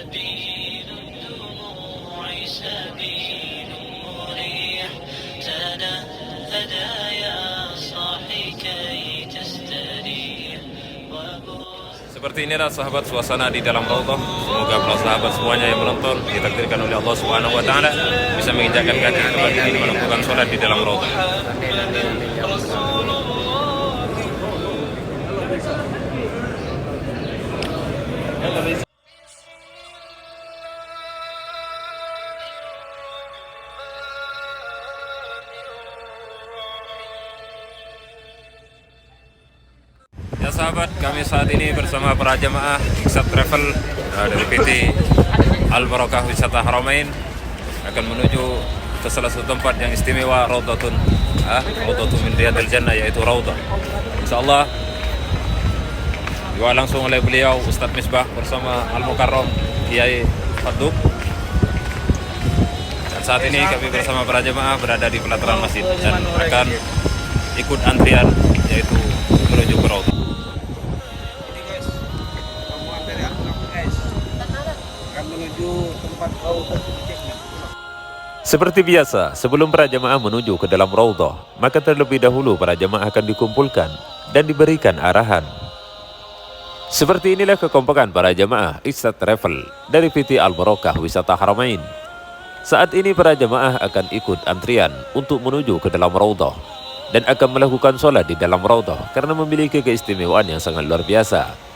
سبيل الدموع سبيل مريح تنهدى يا صاحي كي تستريح. Seperti inilah sahabat suasana di dalam raudhah. Semoga para sahabat semuanya yang menonton ditakdirkan oleh Allah Subhanahu wa taala bisa menginjakkan kaki ke tempat ini melakukan sholat di dalam raudhah. Ya sahabat, kami saat ini bersama para jamaah Iksat Travel dari PT Al Barakah Wisata Haramain akan menuju ke salah satu tempat yang istimewa, Raudhatun min Riyadil Jannah, yaitu Raudhah. Insyaallah diwakili langsung oleh beliau Ustadz Misbah bersama Al Mukarram Kiai Faduk. Dan saat ini kami bersama para jamaah berada di pelataran masjid dan akan ikut antrian yaitu menuju ke Raudhah. Seperti biasa, sebelum para jamaah menuju ke dalam raudhah, maka terlebih dahulu para jamaah akan dikumpulkan dan diberikan arahan. Seperti inilah kekompakan para jamaah Iksat Travel dari PT Al Barakah Wisata Haramain. Saat ini para jamaah akan ikut antrian untuk menuju ke dalam raudhah dan akan melakukan sholat di dalam raudhah karena memiliki keistimewaan yang sangat luar biasa.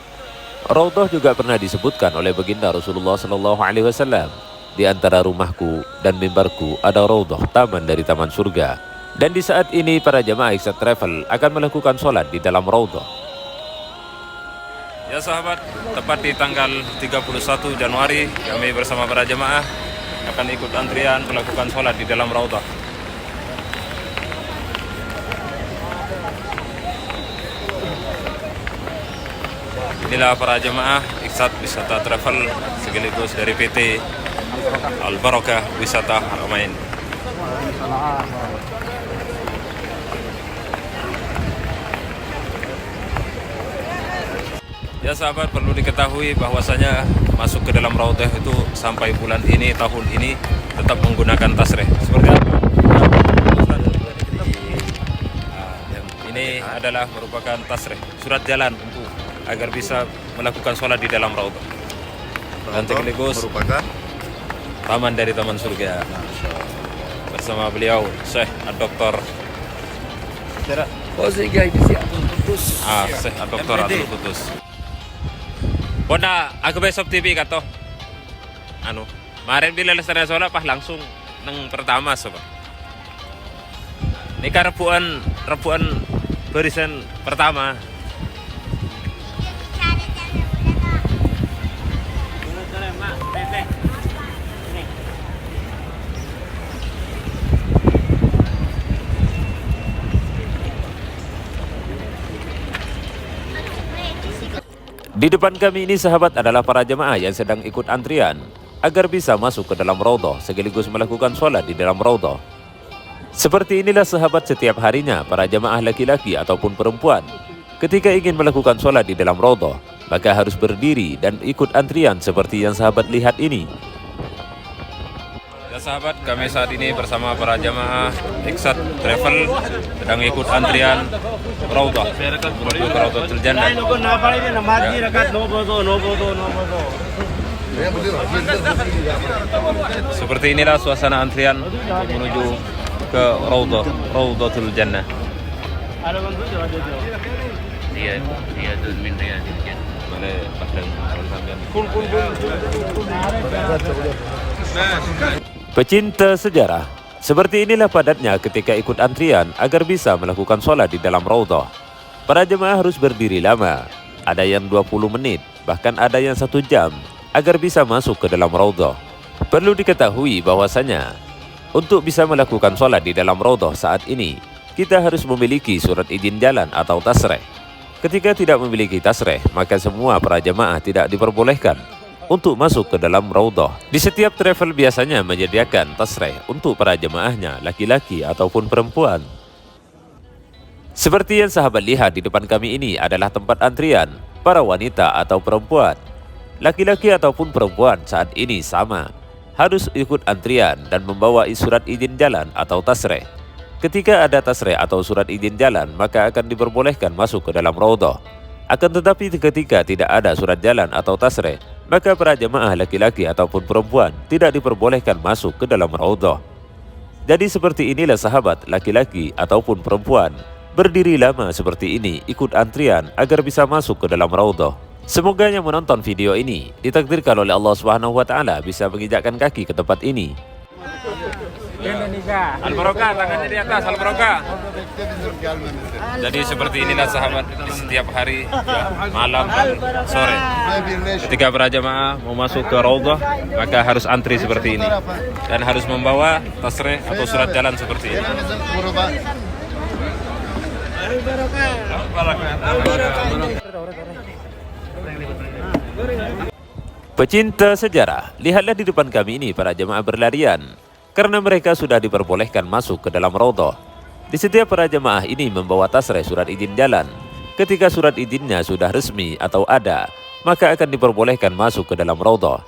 Raudhah juga pernah disebutkan oleh baginda Rasulullah SAW. Di antara rumahku dan mimbarku ada raudhah, taman dari taman surga. Dan di saat ini para jamaah Iksat Travel akan melakukan sholat di dalam raudhah. Ya sahabat, tepat di tanggal 31 Januari kami bersama para jamaah akan ikut antrian melakukan sholat di dalam raudhah. Inilah para jemaah Iksat Wisata Travel sekaligus dari PT Al Barakah Wisata Haramain. Ya sahabat, perlu diketahui bahwasanya masuk ke dalam raudhah itu sampai bulan ini, tahun ini tetap menggunakan tasreh. Seperti apa? Ini adalah merupakan tasreh, surat jalan untuk agar bisa melakukan sholat di dalam raudhah. Dan sekaligus merupakan taman dari taman surga. Bersama beliau Syekh Dr. Syekh Dr. Abdul Qudus. Bona aku besok TV kata kemarin bila lestari sholat pas langsung nang pertama sobat. Ini kan rebuan barisan pertama. Di depan kami ini sahabat adalah para jemaah yang sedang ikut antrian agar bisa masuk ke dalam raudhah sekaligus melakukan sholat di dalam raudhah. Seperti inilah sahabat setiap harinya para jemaah laki-laki ataupun perempuan ketika ingin melakukan sholat di dalam raudhah maka harus berdiri dan ikut antrian seperti yang sahabat lihat ini. Ya sahabat, kami saat ini bersama para jamaah Iksat Travel sedang ikut antrian raudhah menuju ke Raudhatul Jannah. Seperti inilah suasana antrian menuju ke Raudhatul Jannah. Riyadun min Riyadil Jannah. Pecinta sejarah, seperti inilah padatnya ketika ikut antrian agar bisa melakukan sholat di dalam raudhah. Para jemaah harus berdiri lama, ada yang 20 menit, bahkan ada yang 1 jam, agar bisa masuk ke dalam raudhah. Perlu diketahui bahwasanya, untuk bisa melakukan sholat di dalam raudhah saat ini, kita harus memiliki surat izin jalan atau tasreh. Ketika tidak memiliki tasreh, maka semua para jemaah tidak diperbolehkan untuk masuk ke dalam raudhah. Di setiap travel biasanya menyediakan tasreh untuk para jemaahnya, laki-laki ataupun perempuan. Seperti yang sahabat lihat di depan kami ini adalah tempat antrian para wanita atau perempuan. Laki-laki ataupun perempuan saat ini sama, harus ikut antrian dan membawa surat izin jalan atau tasreh. Ketika ada tasreh atau surat izin jalan, maka akan diperbolehkan masuk ke dalam raudhah. Akan tetapi ketika tidak ada surat jalan atau tasreh, maka para jemaah laki-laki ataupun perempuan tidak diperbolehkan masuk ke dalam raudhah. Jadi seperti inilah sahabat laki-laki ataupun perempuan berdiri lama seperti ini ikut antrian agar bisa masuk ke dalam raudhah. Semoga yang menonton video ini ditakdirkan oleh Allah Subhanahu wa taala bisa menginjakkan kaki ke tempat ini. Indonesia. Al-Barokah, tangannya di atas, Al-Barokah. Jadi seperti inilah sahabat di setiap hari, malam dan sore. Ketika para jemaah mau masuk ke raudhah, maka harus antri seperti ini dan harus membawa tasreh atau surat jalan seperti ini. Pecinta sejarah, lihatlah di depan kami ini para jemaah berlarian karena mereka sudah diperbolehkan masuk ke dalam raudhah. Di setiap para jemaah ini membawa tasreh surat izin jalan. Ketika surat izinnya sudah resmi atau ada, maka akan diperbolehkan masuk ke dalam raudhah.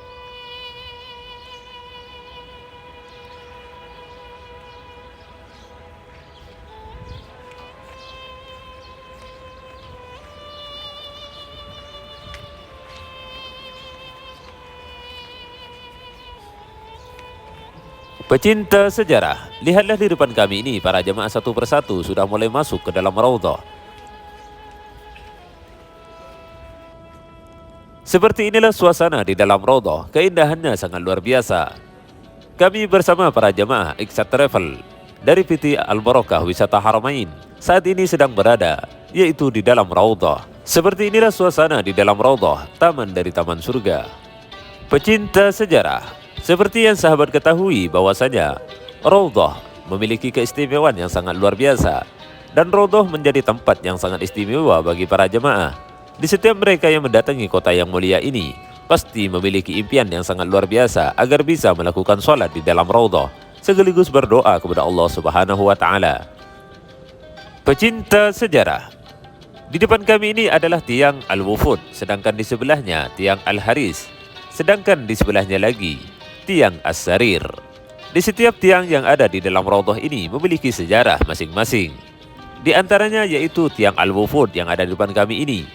Pecinta sejarah, lihatlah di depan kami ini para jemaah satu persatu sudah mulai masuk ke dalam raudhah. Seperti inilah suasana di dalam raudhah, keindahannya sangat luar biasa. Kami bersama para jemaah Ikhsan Travel dari PT Al-Barokah Wisata Haramain saat ini sedang berada, yaitu di dalam raudhah. Seperti inilah suasana di dalam raudhah, taman dari taman surga. Pecinta sejarah, seperti yang sahabat ketahui bahwasanya raudhah memiliki keistimewaan yang sangat luar biasa dan raudhah menjadi tempat yang sangat istimewa bagi para jemaah. Di setiap mereka yang mendatangi kota yang mulia ini pasti memiliki impian yang sangat luar biasa agar bisa melakukan sholat di dalam raudhah sekaligus berdoa kepada Allah Subhanahu wa taala. Pecinta sejarah, di depan kami ini adalah tiang Al-Wufud, sedangkan di sebelahnya tiang Al-Haris, sedangkan di sebelahnya lagi tiang As-Sarir. Di setiap tiang yang ada di dalam raudhah ini memiliki sejarah masing-masing. Di antaranya yaitu tiang Al-Wufud yang ada di depan kami ini.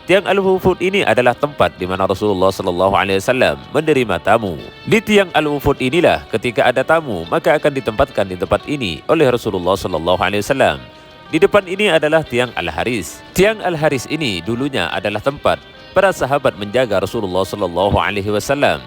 Tiang Al-Wufud ini adalah tempat di mana Rasulullah SAW menerima tamu. Di tiang Al-Wufud inilah ketika ada tamu maka akan ditempatkan di tempat ini oleh Rasulullah SAW. Di depan ini adalah tiang Al-Haris. Tiang Al-Haris ini dulunya adalah tempat para sahabat menjaga Rasulullah SAW.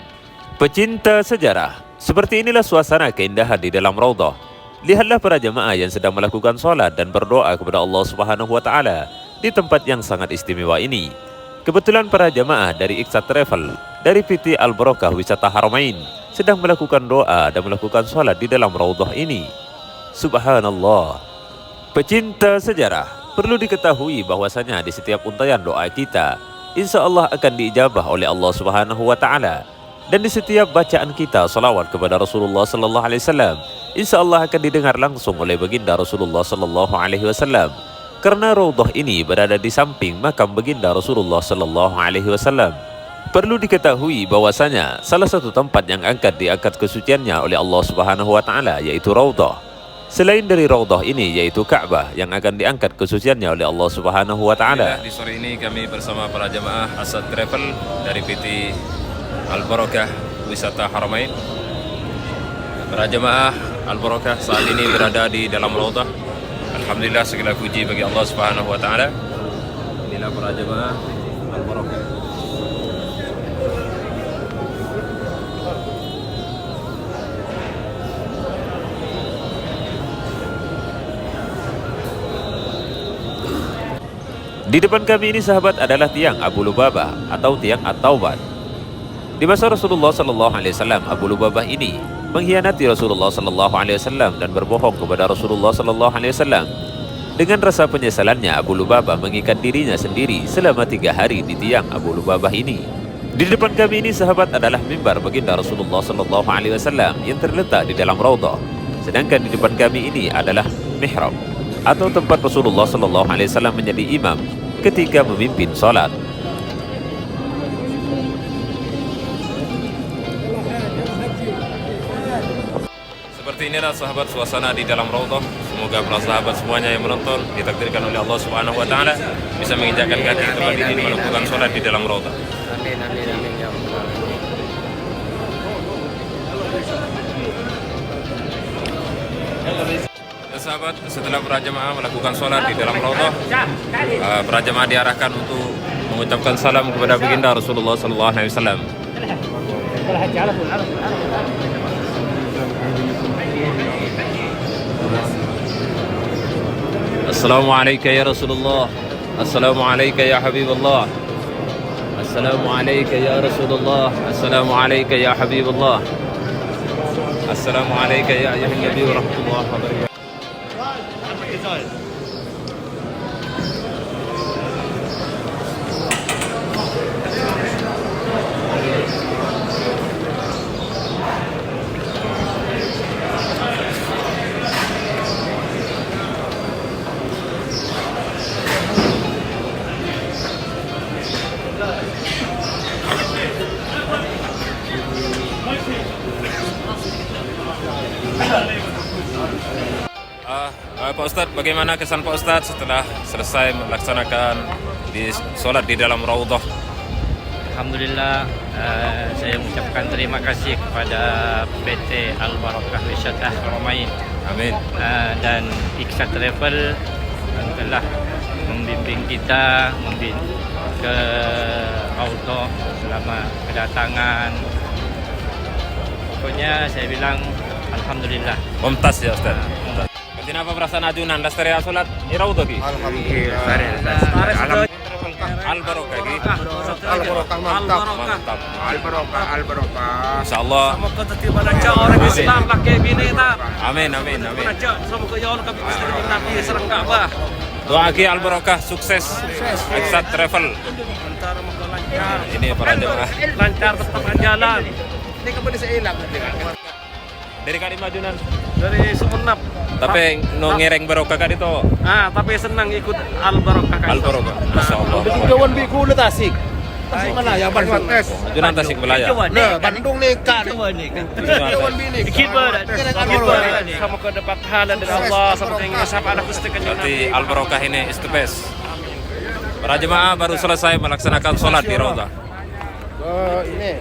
Pecinta sejarah, seperti inilah suasana keindahan di dalam raudhah. Lihatlah para jemaah yang sedang melakukan sholat dan berdoa kepada Allah Subhanahu wa taala di tempat yang sangat istimewa ini. Kebetulan para jemaah dari Ikhsan Travel dari PT Al-Barokah Wisata Haramain sedang melakukan doa dan melakukan sholat di dalam raudhah ini. Subhanallah. Pecinta sejarah, perlu diketahui bahwasanya di setiap untayan doa kita insya Allah akan diijabah oleh Allah Subhanahu wa taala. Dan di setiap bacaan kita salawat kepada Rasulullah sallallahu alaihi wasallam, insya Allah akan didengar langsung oleh baginda Rasulullah sallallahu alaihi wasallam. Karena raudhah ini berada di samping makam baginda Rasulullah sallallahu alaihi wasallam. Perlu diketahui bahwasanya salah satu tempat yang diangkat kesuciannya oleh Allah Subhanahu wa taala yaitu raudhah. Selain dari raudhah ini yaitu Ka'bah yang akan diangkat kesuciannya oleh Allah Subhanahu wa taala. Di sore ini kami bersama para jemaah Ikhsan Travel dari PT Al-Barokah Wisata Haramain. Para jemaah Al-Barokah saat ini berada di dalam raudhah. Alhamdulillah, segala puji bagi Allah Subhanahu wa taala. Inilah para jemaah Al-Barokah. Di depan kami ini sahabat adalah tiang Abu Lubabah atau tiang At-Taubat. Di masa Rasulullah sallallahu alaihi wasallam, Abu Lubabah ini mengkhianati Rasulullah sallallahu alaihi wasallam dan berbohong kepada Rasulullah sallallahu alaihi wasallam. Dengan rasa penyesalannya, Abu Lubabah mengikat dirinya sendiri selama 3 hari di tiang Abu Lubabah ini. Di depan kami ini sahabat adalah mimbar baginda Rasulullah sallallahu alaihi wasallam yang terletak di dalam raudhah. Sedangkan di depan kami ini adalah mihrab atau tempat Rasulullah sallallahu alaihi wasallam menjadi imam ketika memimpin salat. Seperti inilah sahabat suasana di dalam Raudhah. Semoga para sahabat semuanya yang menonton ditakdirkan oleh Allah Subhanahu wa taala bisa menginjakkan kaki kembali ini melakukan sholat di dalam Raudhah. Amin amin amin ya Allah. Ya, sahabat, setelah para jemaah melakukan sholat di dalam Raudhah, para jemaah diarahkan untuk mengucapkan salam kepada baginda Rasulullah sallallahu alaihi wasallam. Assalamualaikum ya Rasulullah. Assalamualaikum ya Habibullah. Assalamualaikum ya Rasulullah. Assalamualaikum ya Habibullah. Assalamualaikum ya ayuhan nabi wa rahmatullahi wa barakatuh. Pak Ustadz, bagaimana kesan Pak Ustadz setelah selesai melaksanakan sholat di dalam Raudhah? Alhamdulillah, saya mengucapkan terima kasih kepada PT Al Barakah Wisata Haramain. Amin. Dan Ikhsan Travel yang telah membimbing kita ke Raudhah selama kedatangan. Pokoknya saya bilang Alhamdulillah. Mumtaz ya Ustadz. Kenapa perasaan ajunan lastari sholat di Raudhah ki? Alhamdulillah. Al Barakah ki. Al Barakah mantap. Mantap. Al Barakah. Insyaallah. Semoga tertiba aja orang Islam laki bini tak. Amin amin amin. Aja semoga ya Allah kami bisa jadi nabi serang Ka'bah. Doa ki Al Barakah sukses. Ikhsan Travel. Antara moga lancar. Ini para jemaah. Lancar tetap jalan. Ini kepada saya hilang. Dari kali majunan. Dari Sumenep. Tapi no ngereng barokah kali itu. Tapi senang ikut Al Barakah. Al Barakah. Masyaallah. Kawan biku le Tasik. Tasik mana ya Bandung? Majunan Tasik Malaya. Nah, Bandung nih kan. Kawan bini. Semoga dapat pahala dari Allah seperti yang saya anak istiqan Berarti Al Barakah ini is the best. Para jemaah baru selesai melaksanakan sholat di Raudhah. Ini.